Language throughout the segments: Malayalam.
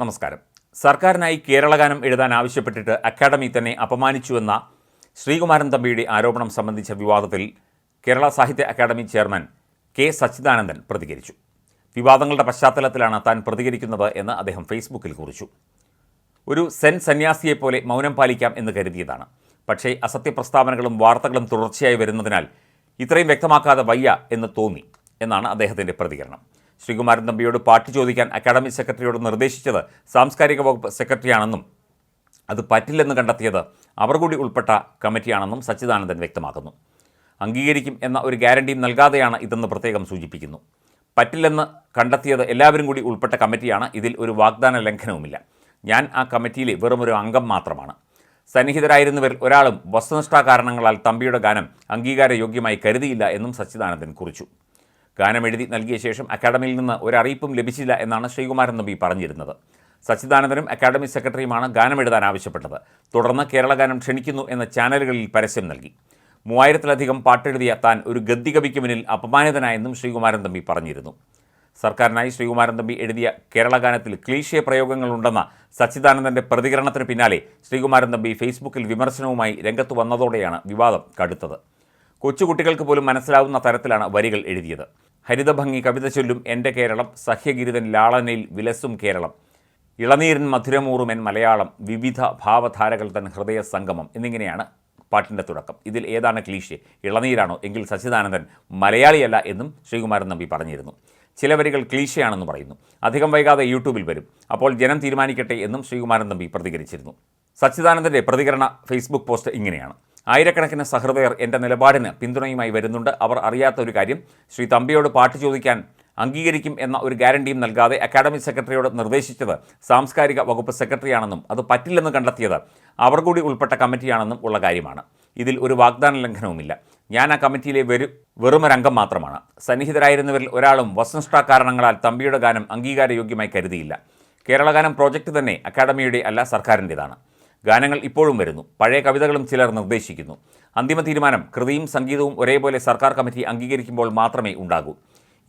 നമസ്കാരം. സർക്കാരിനായി കേരളഗാനം എഴുതാൻ ആവശ്യപ്പെട്ടിട്ട് അക്കാദമി തന്നെ അപമാനിച്ചുവെന്ന ശ്രീകുമാരൻ തമ്പിയുടെ ആരോപണം സംബന്ധിച്ച വിവാദത്തിൽ കേരള സാഹിത്യ അക്കാദമി ചെയർമാൻ കെ സച്ചിദാനന്ദൻ പ്രതികരിച്ചു. വിവാദങ്ങളുടെ പശ്ചാത്തലത്തിലാണ് താൻ പ്രതികരിക്കുന്നത് എന്ന് അദ്ദേഹം ഫേസ്ബുക്കിൽ കുറിച്ചു. ഒരു സെൻ സന്യാസിയെപ്പോലെ മൗനം പാലിക്കാം എന്ന് കരുതിയതാണ്. പക്ഷേ അസത്യപ്രസ്താവനകളും വാർത്തകളും തുടർച്ചയായി വരുന്നതിനാൽ ഇത്രയും വ്യക്തമാക്കാതെ വയ്യ എന്ന് തോന്നി എന്നാണ് അദ്ദേഹത്തിൻ്റെ പ്രതികരണം. ശ്രീകുമാരൻ തമ്പിയോട് പാട്ട് ചോദിക്കാൻ അക്കാദമി സെക്രട്ടറിയോട് നിർദ്ദേശിച്ചത് സാംസ്കാരിക വകുപ്പ് സെക്രട്ടറിയാണെന്നും അത് പറ്റില്ലെന്ന് കണ്ടെത്തിയത് അവർ കൂടി ഉൾപ്പെട്ട കമ്മിറ്റിയാണെന്നും സച്ചിദാനന്ദൻ വ്യക്തമാക്കുന്നു. അംഗീകരിക്കും എന്ന ഒരു ഗ്യാരണ്ടിയും നൽകാതെയാണ് ഇതെന്ന് പ്രത്യേകം സൂചിപ്പിക്കുന്നു. പറ്റില്ലെന്ന് കണ്ടെത്തിയത് എല്ലാവരും കൂടി ഉൾപ്പെട്ട കമ്മിറ്റിയാണ്. ഇതിൽ ഒരു വാഗ്ദാന ലംഘനവുമില്ല. ഞാൻ ആ കമ്മിറ്റിയിലെ വെറുമൊരു അംഗം മാത്രമാണ്. സന്നിഹിതരായിരുന്നവരിൽ ഒരാളും വസ്തുനിഷ്ഠാ കാരണങ്ങളാൽ തമ്പിയുടെ ഗാനം അംഗീകാരയോഗ്യമായി കരുതിയില്ല എന്നും സച്ചിദാനന്ദൻ കുറിച്ചു. ഗാനം എഴുതി നൽകിയ ശേഷം അക്കാദമിയിൽ നിന്ന് ഒരറിയിപ്പും ലഭിച്ചില്ല എന്നാണ് ശ്രീകുമാരൻ തമ്പി പറഞ്ഞിരുന്നത്. സച്ചിദാനന്ദനും അക്കാദമി സെക്രട്ടറിയുമാണ് ഗാനം എഴുതാൻ ആവശ്യപ്പെട്ടത്. തുടർന്ന് കേരളഗാനം ക്ഷണിക്കുന്നു എന്ന ചാനലുകളിൽ പരസ്യം നൽകി. 3000-ലധികം പാട്ടെഴുതിയ താൻ ഒരു ഗദ്ദികവിക്ക് മുന്നിൽ അപമാനിതനായെന്നും ശ്രീകുമാരൻ തമ്പി പറഞ്ഞിരുന്നു. സർക്കാരിനായി ശ്രീകുമാരൻ തമ്പി എഴുതിയ കേരളഗാനത്തിൽ ക്ലീശേ പ്രയോഗങ്ങളുണ്ടെന്ന സച്ചിദാനന്ദൻ്റെ പ്രതികരണത്തിന് പിന്നാലെ ശ്രീകുമാരൻ തമ്പി ഫേസ്ബുക്കിൽ വിമർശനവുമായി രംഗത്ത് വന്നതോടെയാണ് വിവാദം കടുത്തത്. കൊച്ചുകുട്ടികൾക്ക് പോലും മനസ്സിലാവുന്ന തരത്തിലാണ് വരികൾ എഴുതിയത്. ഹരിതഭംഗി കവിത ചൊല്ലും എൻ്റെ കേരളം, സഹ്യഗിരിതൻ ലാളനയിൽ വിലസും കേരളം, ഇളനീരൻ മധുരമൂറുമെൻ മലയാളം, വിവിധ ഭാവധാരകൾ തൻ ഹൃദയ സംഗമം എന്നിങ്ങനെയാണ് പാട്ടിൻ്റെ തുടക്കം. ഇതിൽ ഏതാണ് ക്ലീശേ? ഇളനീരാണോ? എങ്കിൽ സച്ചിദാനന്ദൻ മലയാളിയല്ല എന്നും ശ്രീകുമാരൻ തമ്പി പറഞ്ഞിരുന്നു. ചില വരികൾ ക്ലീശയാണെന്ന് പറയുന്നു. അധികം വൈകാതെ യൂട്യൂബിൽ വരും. അപ്പോൾ ജനം തീരുമാനിക്കട്ടെ എന്നും ശ്രീകുമാരൻ തമ്പി പ്രതികരിച്ചിരുന്നു. സച്ചിദാനന്ദൻ്റെ പ്രതികരണ ഫേസ്ബുക്ക് പോസ്റ്റ് ഇങ്ങനെയാണ്: ആയിരക്കണക്കിന് സഹൃദയർ എൻ്റെ നിലപാടിന് പിന്തുണയുമായി വരുന്നുണ്ട്. അവർ അറിയാത്ത ഒരു കാര്യം, ശ്രീ തമ്പിയോട് പാട്ട് ചോദിക്കാൻ അംഗീകരിക്കും എന്ന ഒരു ഗ്യാരണ്ടിയും നൽകാതെ അക്കാദമി സെക്രട്ടറിയോട് നിർദ്ദേശിച്ചത് സാംസ്കാരിക വകുപ്പ് സെക്രട്ടറിയാണെന്നും അത് പറ്റില്ലെന്ന് കണ്ടെത്തിയത് അവർ കൂടി ഉൾപ്പെട്ട കമ്മിറ്റിയാണെന്നും ഉള്ള കാര്യമാണ്. ഇതിൽ ഒരു വാഗ്ദാന ലംഘനവുമില്ല. ഞാൻ ആ കമ്മിറ്റിയിലെ വെറുമൊരംഗം മാത്രമാണ്. സന്നിഹിതരായിരുന്നവരിൽ ഒരാളും വസ്തുനിഷ്ഠാ കാരണങ്ങളാൽ തമ്പിയുടെ ഗാനം അംഗീകാരയോഗ്യമായി കരുതിയില്ല. കേരളഗാനം പ്രോജക്റ്റ് തന്നെ അക്കാദമിയുടെ അല്ല, സർക്കാരിൻ്റേതാണ്. ഗാനങ്ങൾ ഇപ്പോഴും വരുന്നു. പഴയ കവിതകളും ചിലർ നിർദ്ദേശിക്കുന്നു. അന്തിമ തീരുമാനം കൃതിയും സംഗീതവും ഒരേപോലെ സർക്കാർ കമ്മിറ്റി അംഗീകരിക്കുമ്പോൾ മാത്രമേ ഉണ്ടാകൂ.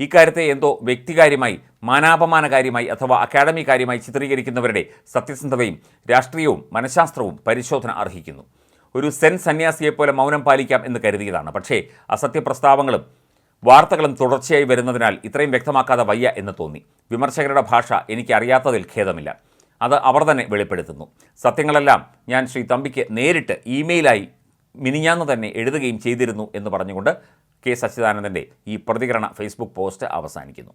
ഇക്കാര്യത്തെ എന്തോ വ്യക്തികാര്യമായി, മാനാപമാനകാര്യമായി അഥവാ അക്കാദമി കാര്യമായി ചിത്രീകരിക്കുന്നവരുടെ സത്യസന്ധതയും രാഷ്ട്രീയവും മനഃശാസ്ത്രവും പരിശോധന അർഹിക്കുന്നു. ഒരു സെൻ സന്യാസിയെപ്പോലെ മൗനം പാലിക്കാം എന്ന് കരുതിയതാണ്. പക്ഷേ അസത്യപ്രസ്താവങ്ങളും വാർത്തകളും തുടർച്ചയായി വരുന്നതിനാൽ ഇത്രയും വ്യക്തമാക്കാതെ വയ്യ എന്ന് തോന്നി. വിമർശകരുടെ ഭാഷ എനിക്ക് അറിയാത്തതിൽ ഖേദമില്ല. അത് അവർ തന്നെ വെളിപ്പെടുത്തുന്നു. സത്യങ്ങളെല്ലാം ഞാൻ ശ്രീ തമ്പിക്ക് നേരിട്ട് ഇമെയിലായി മിനിഞ്ഞാന്ന് തന്നെ എഴുതുകയും ചെയ്തിരുന്നു എന്ന് പറഞ്ഞുകൊണ്ട് കെ സച്ചിദാനന്ദൻ്റെ ഈ പ്രതികരണ ഫേസ്ബുക്ക് പോസ്റ്റ് അവസാനിക്കുന്നു.